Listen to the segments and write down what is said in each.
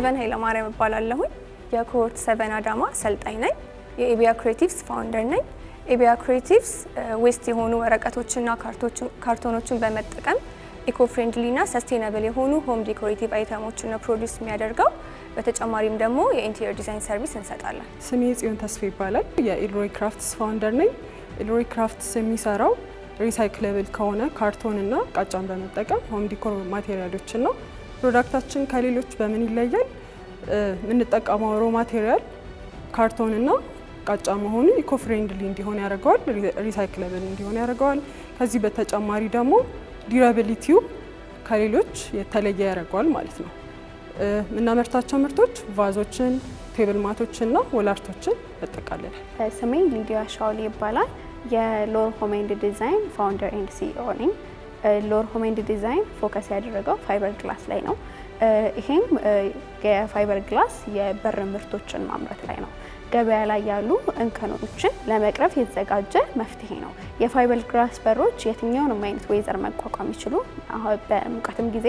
ሄቨን ኃይለማርያም እባላለሁኝ። የኮሆርት 7 አዳማ ሰልጣኝ ነኝ። የኢቢያ ክሬቲቭስ ፋውንደር ነኝ። ኢቢያ ክሬቲቭስ ዌስት የሆኑ ወረቀቶችና ካርቶኖችን በመጠቀም ኢኮ ፍሬንድሊ እና ሰስቴናብል የሆኑ ሆም ዲኮሬቲቭ አይተሞችን ነው ፕሮዲዩስ የሚያደርገው። በተጨማሪም ደግሞ የኢንቴሪየር ዲዛይን ሰርቪስ እንሰጣለን። ስሜ ጽዮን ተስፋ ይባላል። የኢልሮይ ክራፍትስ ፋውንደር ነኝ። ኢልሮይ ክራፍትስ የሚሰራው ሪሳይክለብል ከሆነ ካርቶንና ቃጫን በመጠቀም ሆም ዲኮር ማቴሪያሎችን ነው። ፕሮዳክታችን ከሌሎች በምን ይለያል? የምንጠቀመው ሮ ማቴሪያል ካርቶንና ቃጫ መሆኑ ኢኮ ፍሬንድሊ እንዲሆን ያደርገዋል፣ ሪሳይክለብል እንዲሆን ያደርገዋል። ከዚህ በተጨማሪ ደግሞ ዲዩራቢሊቲው ከሌሎች የተለየ ያደርገዋል ማለት ነው። የምናመርታቸው ምርቶች ቫዞችን፣ ቴብል ማቶችንና ወላርቶችን ያጠቃልላል። ስሜ ሊዲያ ሻውሊ ይባላል። የሎር ሆም ኤንድ ዲዛይን ፋውንደር ኤንድ ሲኢኦ ነኝ። ሎር ሆም ኤንድ ዲዛይን ፎከስ ያደረገው ፋይበር ግላስ ላይ ነው። ይሄም የፋይበር ግላስ የበር ምርቶችን ማምረት ላይ ነው። ገበያ ላይ ያሉ እንከኖችን ለመቅረፍ የተዘጋጀ መፍትሄ ነው። የፋይበር ግላስ በሮች የትኛውንም አይነት ዌዘር መቋቋም ይችሉ፣ በሙቀትም ጊዜ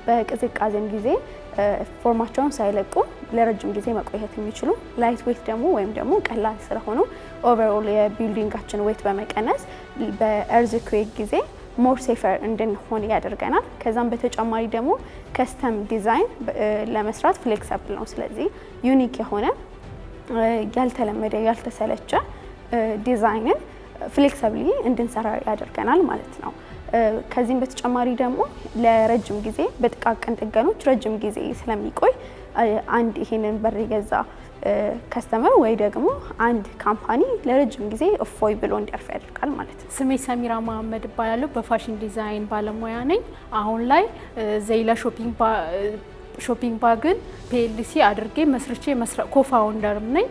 በቅዝቃዜም ጊዜ ፎርማቸውን ሳይለቁ ለረጅም ጊዜ መቆየት የሚችሉ፣ ላይት ዌት ደግሞ ወይም ደግሞ ቀላል ስለሆኑ ኦቨርኦል የቢልዲንጋችን ዌት በመቀነስ በኤርዝኩዌክ ጊዜ ሞር ሴፈር እንድንሆን ያደርገናል። ከዛም በተጨማሪ ደግሞ ከስተም ዲዛይን ለመስራት ፍሌክሲብል ነው። ስለዚህ ዩኒክ የሆነ ያልተለመደ ያልተሰለቸ ዲዛይንን ፍሌክሲብሊ እንድንሰራ ያደርገናል ማለት ነው። ከዚህም በተጨማሪ ደግሞ ለረጅም ጊዜ በጥቃቅን ጥገኖች ረጅም ጊዜ ስለሚቆይ አንድ ይሄንን በር የገዛ ከስተመር ወይ ደግሞ አንድ ካምፓኒ ለረጅም ጊዜ እፎይ ብሎ እንዲያርፍ ያደርጋል ማለት ነው። ስሜ ሰሚራ መሀመድ እባላለሁ። በፋሽን ዲዛይን ባለሙያ ነኝ። አሁን ላይ ዘይላ ሾፒንግ ባግን ፒኤልሲ አድርጌ መስርቼ ኮፋውንደርም ነኝ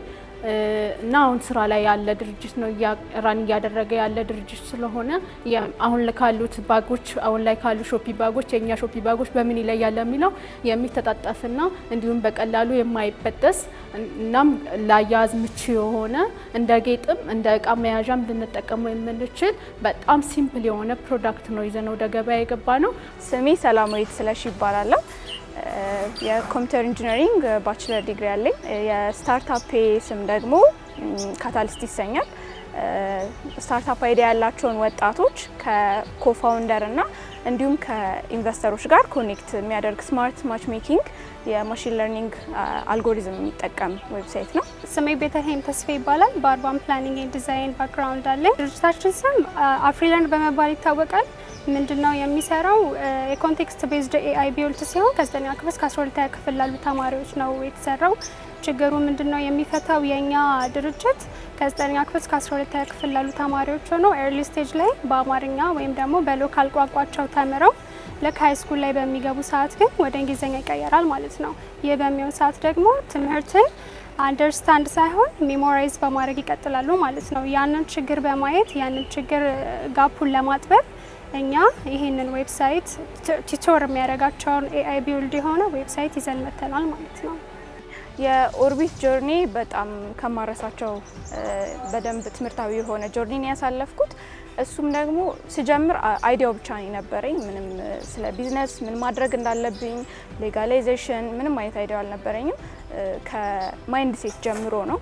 እና አሁን ስራ ላይ ያለ ድርጅት ነው ራን እያደረገ ያለ ድርጅት ስለሆነ አሁን ካሉት ባጎች አሁን ላይ ካሉ ሾፒ ባጎች የኛ ሾፒ ባጎች በምን ይለያል የሚለው የሚተጣጠፍና እንዲሁም በቀላሉ የማይበጠስ እናም ላያዝ ምቹ የሆነ እንደ ጌጥም እንደ እቃ መያዣም ልንጠቀመው የምንችል በጣም ሲምፕል የሆነ ፕሮዳክት ነው ይዘን ወደ ገበያ የገባ ነው። ስሜ ሰላማዊት ስለሺ ይባላለሁ። የኮምፒውተር ኢንጂነሪንግ ባችለር ዲግሪ አለኝ። የስታርታፕ ስም ደግሞ ካታሊስት ይሰኛል። ስታርታፕ አይዲያ ያላቸውን ወጣቶች ከኮፋውንደር እና እንዲሁም ከኢንቨስተሮች ጋር ኮኔክት የሚያደርግ ስማርት ማች ሜኪንግ የማሽን ለርኒንግ አልጎሪዝም የሚጠቀም ዌብሳይት ነው። ስሜ ቤተልሔም ተስፋ ይባላል። በአርባን ፕላኒንግ ኤንድ ዲዛይን ባክግራውንድ አለኝ። ድርጅታችን ስም አፍሪላንድ በመባል ይታወቃል። ምንድነው የሚሰራው? የኮንቴክስት ቤዝድ ኤአይ ቢውልት ሲሆን ከ9ኛ ክፍል እስከ 12ኛ ክፍል ላሉ ተማሪዎች ነው የተሰራው። ችግሩ ምንድነው የሚፈታው? የኛ ድርጅት ከ9ኛ ክፍል እስከ 12ኛ ክፍል ላሉ ተማሪዎች ሆኖ ኤርሊ ስቴጅ ላይ በአማርኛ ወይም ደግሞ በሎካል ቋንቋቸው ተምረው ልክ ሃይ ስኩል ላይ በሚገቡ ሰዓት ግን ወደ እንግሊዝኛ ይቀየራል ማለት ነው። ይህ በሚሆን ሰዓት ደግሞ ትምህርትን አንደርስታንድ ሳይሆን ሜሞራይዝ በማድረግ ይቀጥላሉ ማለት ነው። ያንን ችግር በማየት ያንን ችግር ጋፑን ለማጥበብ እኛ ይሄንን ዌብሳይት ቲቶር የሚያደርጋቸውን ኤአይ ቢውልድ የሆነ ዌብሳይት ይዘን መተናል ማለት ነው። የኦርቢት ጆርኒ በጣም ከማረሳቸው በደንብ ትምህርታዊ የሆነ ጆርኒ ያሳለፍኩት። እሱም ደግሞ ስጀምር አይዲያው ብቻ ነው የነበረኝ። ምንም ስለ ቢዝነስ ምን ማድረግ እንዳለብኝ ሌጋላይዜሽን ምንም አይነት አይዲያው አልነበረኝም። ከማይንድ ሴት ጀምሮ ነው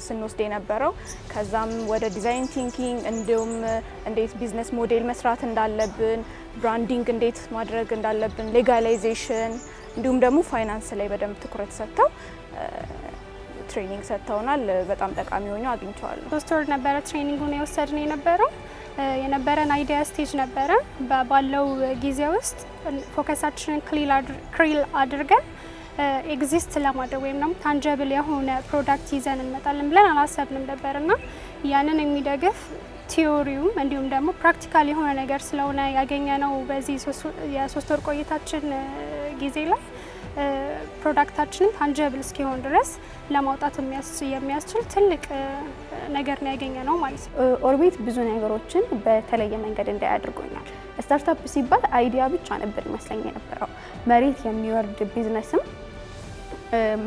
ስንወስድ የነበረው። ከዛም ወደ ዲዛይን ቲንኪንግ እንዲሁም እንዴት ቢዝነስ ሞዴል መስራት እንዳለብን፣ ብራንዲንግ እንዴት ማድረግ እንዳለብን፣ ሌጋላይዜሽን እንዲሁም ደግሞ ፋይናንስ ላይ በደንብ ትኩረት ሰጥተው ትሬኒንግ ሰጥተውናል። በጣም ጠቃሚ ሆኖ አግኝቼዋለሁ። 3 ወር ነበረ ትሬኒንጉን የወሰድን የነበረን አይዲያ ስቴጅ ነበረ። ባለው ጊዜ ውስጥ ፎከሳችንን ክሊል አድርገን ኤግዚስት ለማድረግ ወይም ደግሞ ታንጀብል የሆነ ፕሮዳክት ይዘን እንመጣለን ብለን አላሰብንም ነበርና ያንን የሚደግፍ ቲዮሪውም እንዲሁም ደግሞ ፕራክቲካል የሆነ ነገር ስለሆነ ያገኘነው በዚህ የ3 ወር ቆይታችን ጊዜ ላይ ፕሮዳክታችንን ታንጀብል እስኪሆን ድረስ ለማውጣት የሚያስችል ትልቅ ነገር ነው ያገኘነው ማለት ነው። ኦርቢት ብዙ ነገሮችን በተለየ መንገድ እንዳያደርጎኛል። ስታርታፕ ሲባል አይዲያ ብቻ ነበር ይመስለኝ የነበረው። መሬት የሚወርድ ቢዝነስም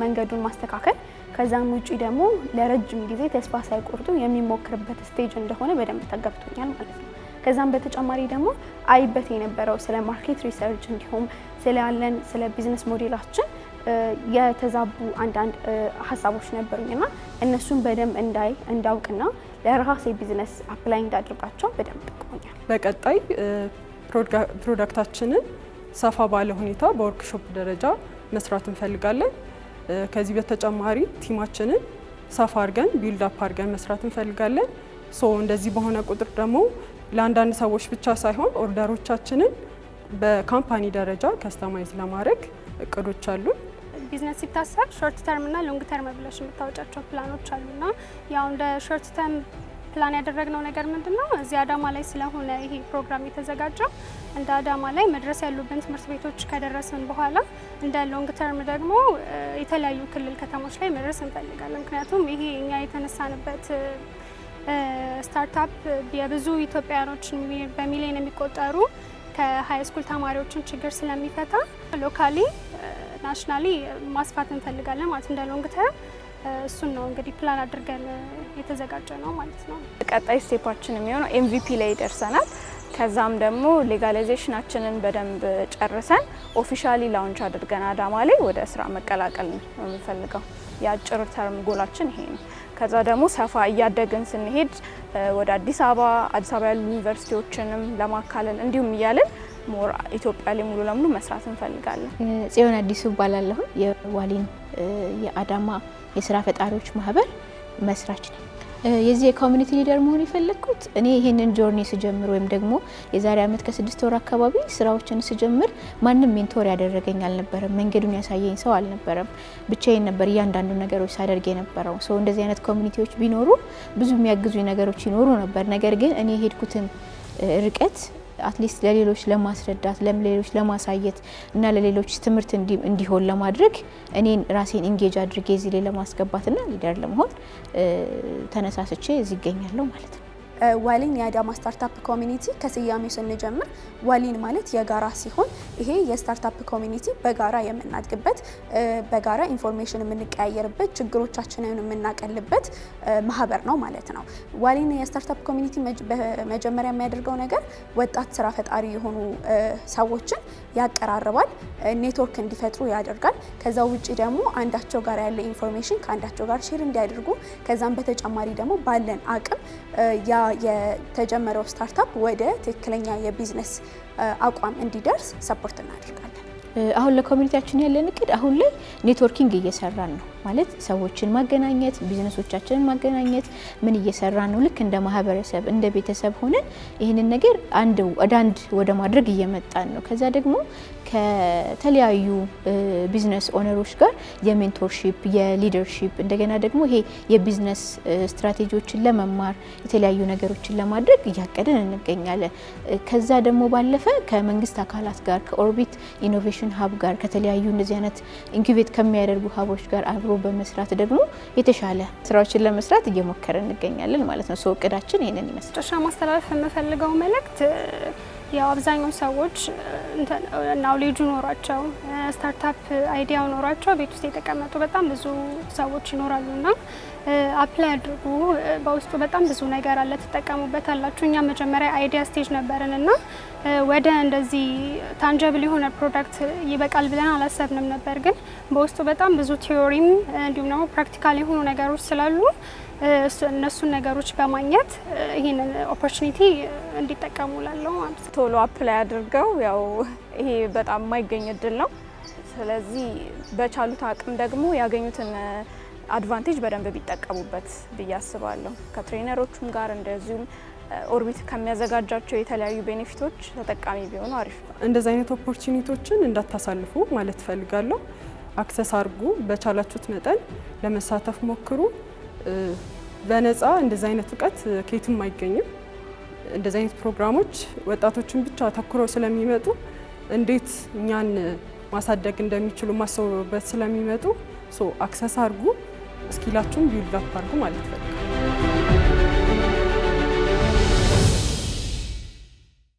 መንገዱን ማስተካከል ከዛም ውጪ ደግሞ ለረጅም ጊዜ ተስፋ ሳይቆርጡ የሚሞክርበት ስቴጅ እንደሆነ በደንብ ተገብቶኛል ማለት ነው። ከዛም በተጨማሪ ደግሞ አይበት የነበረው ስለ ማርኬት ሪሰርች እንዲሁም ስለ ቢዝነስ ሞዴላችን የተዛቡ አንዳንድ ሀሳቦች ነበሩኝና እነሱን በደንብ እንዳውቅና ለራሴ ቢዝነስ አፕላይ እንዳድርጋቸው በደንብ ጠቅሞኛል። በቀጣይ ፕሮዳክታችንን ሰፋ ባለ ሁኔታ በወርክሾፕ ደረጃ መስራት እንፈልጋለን። ከዚህ በተጨማሪ ቲማችንን ሰፋ አድርገን ቢልድ አፕ አድርገን መስራት እንፈልጋለን። እንደዚህ በሆነ ቁጥር ደግሞ ለአንዳንድ ሰዎች ብቻ ሳይሆን ኦርደሮቻችንን በካምፓኒ ደረጃ ከስተማይዝ ለማድረግ እቅዶች አሉ። ቢዝነስ ሲታሰብ ሾርት ተርም እና ሎንግ ተርም ብለሽ የምታወጫቸው ፕላኖች አሉና ያው እንደ ሾርት ተርም ፕላን ያደረግነው ነገር ምንድነው? እዚህ አዳማ ላይ ስለሆነ ይሄ ፕሮግራም የተዘጋጀው እንደ አዳማ ላይ መድረስ ያሉብን ትምህርት ቤቶች ከደረስን በኋላ እንደ ሎንግ ተርም ደግሞ የተለያዩ ክልል ከተሞች ላይ መድረስ እንፈልጋለን። ምክንያቱም ይሄ እኛ የተነሳንበት ስታርታፕ የብዙ ኢትዮጵያውያኖችን በሚሊዮን የሚቆጠሩ ከሀይ ስኩል ተማሪዎችን ችግር ስለሚፈታ ሎካሊ ናሽናሊ ማስፋት እንፈልጋለን ማለት እንደ ሎንግ ተርም እሱን ነው እንግዲህ ፕላን አድርገን የተዘጋጀ ነው ማለት ነው። ቀጣይ ስቴፓችን የሚሆነው ኤምቪፒ ላይ ደርሰናል። ከዛም ደግሞ ሌጋላይዜሽናችንን በደንብ ጨርሰን ኦፊሻሊ ላውንች አድርገን አዳማ ላይ ወደ ስራ መቀላቀል ነው የምንፈልገው። የአጭር ተርም ጎላችን ይሄ ነው። ከዛ ደግሞ ሰፋ እያደግን ስንሄድ ወደ አዲስ አበባ ያሉ ዩኒቨርሲቲዎችንም ለማካለል እንዲሁም እያልን ሞር ኢትዮጵያ ላይ ሙሉ ለሙሉ መስራት እንፈልጋለን። ጽዮን አዲሱ እባላለሁ። የዋሊን የአዳማ የስራ ፈጣሪዎች ማህበር መስራች ነኝ። የዚህ የኮሚኒቲ ሊደር መሆን የፈለግኩት እኔ ይሄንን ጆርኒ ስጀምር ወይም ደግሞ የዛሬ አመት ከ6 ወር አካባቢ ስራዎችን ስጀምር ማንም ሜንቶር ያደረገኝ አልነበረም። መንገዱን ያሳየኝ ሰው አልነበረም። ብቻዬን ነበር እያንዳንዱ ነገሮች ሳደርግ የነበረው። እንደዚህ አይነት ኮሚኒቲዎች ቢኖሩ ብዙ የሚያግዙኝ ነገሮች ይኖሩ ነበር። ነገር ግን እኔ የሄድኩትን ርቀት አትሊስት ለሌሎች ለማስረዳት ለሌሎች ለማሳየት እና ለሌሎች ትምህርት እንዲሆን ለማድረግ እኔን ራሴን ኢንጌጅ አድርጌ እዚህ ላይ ለማስገባትና ሊደር ለመሆን ተነሳስቼ እዚህ እገኛለሁ ማለት ነው። ዋሊን የአዳማ ስታርታፕ ኮሚኒቲ ከስያሜው ስንጀምር ዋሊን ማለት የጋራ ሲሆን ይሄ የስታርታፕ ኮሚኒቲ በጋራ የምናድግበት በጋራ ኢንፎርሜሽን የምንቀያየርበት ችግሮቻችንን የምናቀልበት ማህበር ነው ማለት ነው። ዋሊን የስታርታፕ ኮሚኒቲ በመጀመሪያ የሚያደርገው ነገር ወጣት ስራ ፈጣሪ የሆኑ ሰዎችን ያቀራርባል፣ ኔትወርክ እንዲፈጥሩ ያደርጋል። ከዛ ውጪ ደግሞ አንዳቸው ጋር ያለ ኢንፎርሜሽን ከአንዳቸው ጋር ሼር እንዲያደርጉ ከዛም በተጨማሪ ደግሞ ባለን አቅም ያ የተጀመረው ስታርታፕ ወደ ትክክለኛ የቢዝነስ አቋም እንዲደርስ ሰፖርት እናደርጋለን። አሁን ለኮሚኒቲያችን ያለን እቅድ አሁን ላይ ኔትወርኪንግ እየሰራን ነው ማለት ሰዎችን ማገናኘት፣ ቢዝነሶቻችንን ማገናኘት ምን እየሰራን ነው። ልክ እንደ ማህበረሰብ እንደ ቤተሰብ ሆነን ይህንን ነገር አንድ ወደ ማድረግ እየመጣን ነው። ከዛ ደግሞ ከተለያዩ ቢዝነስ ኦነሮች ጋር የሜንቶርሺፕ የሊደርሺፕ እንደገና ደግሞ ይሄ የቢዝነስ ስትራቴጂዎችን ለመማር የተለያዩ ነገሮችን ለማድረግ እያቀድን እንገኛለን። ከዛ ደግሞ ባለፈ ከመንግስት አካላት ጋር ከኦርቢት ኢኖቬሽን ሀብ ጋር ከተለያዩ እንደዚህ አይነት ኢንኩቤት ከሚያደርጉ ሀቦች ጋር አብሮ በመስራት ደግሞ የተሻለ ስራዎችን ለመስራት እየሞከርን እንገኛለን ማለት ነው። እቅዳችን ይሄንን ይመስላል። ማስተላለፍ የምፈልገው መልእክት ያው አብዛኛው ሰዎች ናውሌጁ ኖራቸው ስታርታፕ አይዲያው ኖራቸው ቤት ውስጥ የተቀመጡ በጣም ብዙ ሰዎች ይኖራሉና አፕላይ አድርጉ። በውስጡ በጣም ብዙ ነገር አለ፣ ተጠቀሙበታላችሁ። እኛ መጀመሪያ አይዲያ ስቴጅ ነበርንና ወደ እንደዚህ ታንጀብል የሆነ ፕሮዳክት ይበቃል ብለን አላሰብንም ነበር። ግን በውስጡ በጣም ብዙ ቲዮሪም እንዲሁም ደግሞ ፕራክቲካል የሆኑ ነገሮች ስላሉ እነሱን ነገሮች በማግኘት ይህንን ኦፖርቹኒቲ እንዲጠቀሙ ላለው ማለት ነው። ቶሎ አፕላይ አድርገው ያው ይሄ በጣም የማይገኝ እድል ነው። ስለዚህ በቻሉት አቅም ደግሞ ያገኙትን አድቫንቴጅ በደንብ ቢጠቀሙበት ብዬ አስባለሁ። ከትሬነሮቹም ጋር እንደዚሁም ኦርቢት ከሚያዘጋጃቸው የተለያዩ ቤኔፊቶች ተጠቃሚ ቢሆኑ አሪፍ ነው። እንደዚህ አይነት ኦፖርቹኒቲዎችን እንዳታሳልፉ ማለት ፈልጋለሁ። አክሰስ አድርጉ፣ በቻላችሁት መጠን ለመሳተፍ ሞክሩ። በነፃ እንደዚህ አይነት እውቀት ከየትም አይገኝም። እንደዚህ አይነት ፕሮግራሞች ወጣቶችን ብቻ አተኩረው ስለሚመጡ እንዴት እኛን ማሳደግ እንደሚችሉ ማሰቡበት ስለሚመጡ አክሰስ አድርጉ፣ ስኪላችሁን ቢልድ አፕ አድርጉ ማለት ፈልጋለሁ።